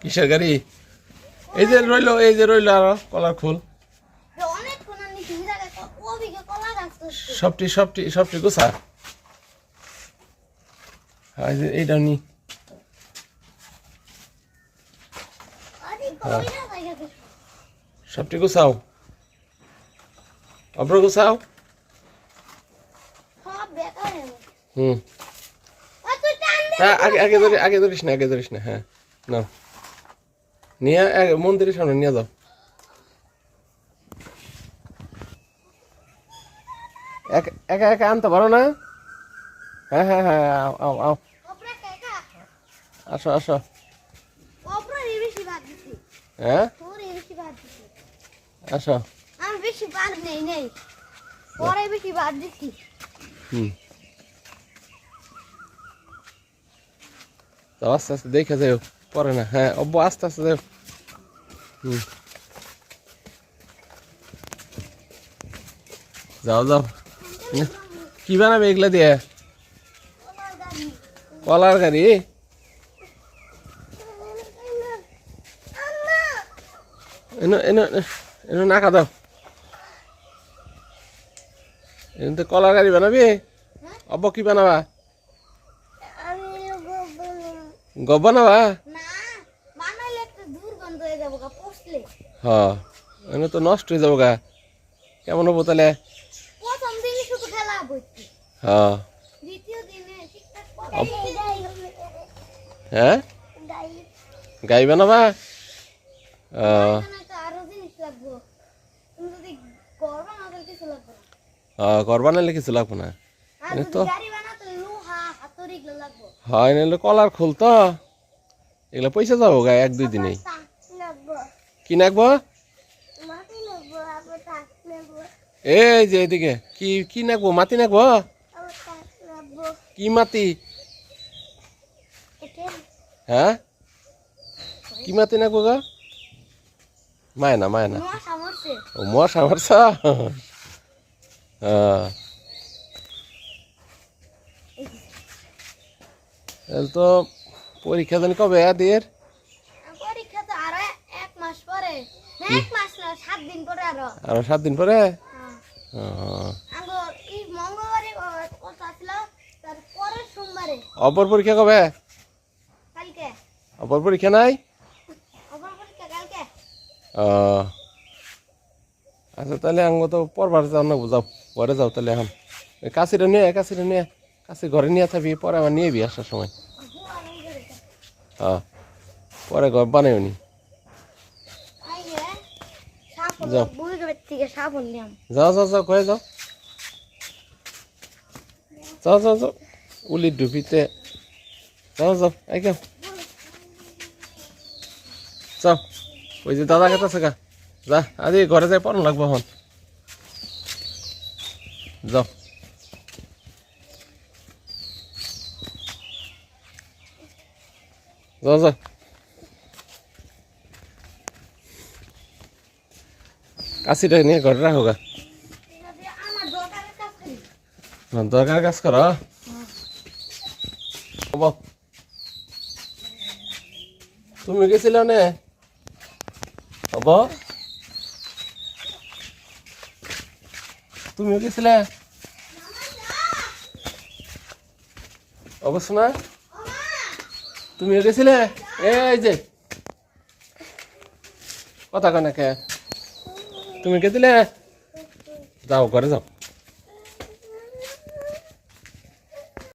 কিসের গাড়ি? এই যে রইলো আরো কলার ফুল। সবটি গোছা। এইটা নি সবটি গোছাও, অব্র গোছাও। হুম, আগে ধরিস না। হ্যাঁ, নাও নিয়ে মন্দিরের সামনে নিয়ে যাও। একা আনতে পারো না? হ্যাঁ, আও আসো। হ্যাঁ, আসো। তো আস্তে আস্তে দেখে যাও, পরে না। হ্যাঁ, আস্তে যাও। যাও কি বানাবে এগুলা দিয়ে? কলার গাড়ি? এনে নাকা দাও। এনে তো কলার গাড়ি বানাবি? অব্ব কি বানাবা? গব বানাবা? হ্যাঁ, এনে তো নষ্ট হয়ে যাবো গা। কেমন হবো তাহলে? হ্যাঁ, হ্যাঁ, গাই বানাবা? ঘর বানাইলে কিছু লাগবো না। তো হয় নাহলে কলার খোল তো এগুলো পয়সা যাবো গা 1-2 দিনেই। কি নাকবো? এই যে এদিকে কি নাকবো? মাটি নাকবো? কি মাটি? হ্যাঁ, কি মাটি নাকবো গা? মায়না ও মশা মারছ? তো পরীক্ষা জানি কবে আদির? আরো 7 দিন পরে। অপর পরীক্ষা কবে? অপর পরীক্ষা নাই? আচ্ছা, তাহলে আঙ্গ তো পড়বার যাও না, বুঝাও ঘরে যাও তাহলে। এখন কাশিটা নিয়ে কাশি ঘরে নিয়ে থাকবি, পরে আবার নিয়ে আসার সময়। হ্যাঁ, পরে ঘর বানাই নি। যাও ঘরে যাও। উলির ডুবিতে যাও একদম যাও। ওই যে দাদা কাছে গা যা, আজ ঘরে যাই পড়ানো লাগবো এখন। যাও কাশিটা নিয়ে ঘরে রাখো গা। দরকার কাজ কর। তুমি গেছিল নে? হব, তুমিও গেছিলে? অবশ্য না, তুমিও গেছিলে? এই যে কথা কয় না কে? তুমি গেছিলে? যাও ঘরে যাও।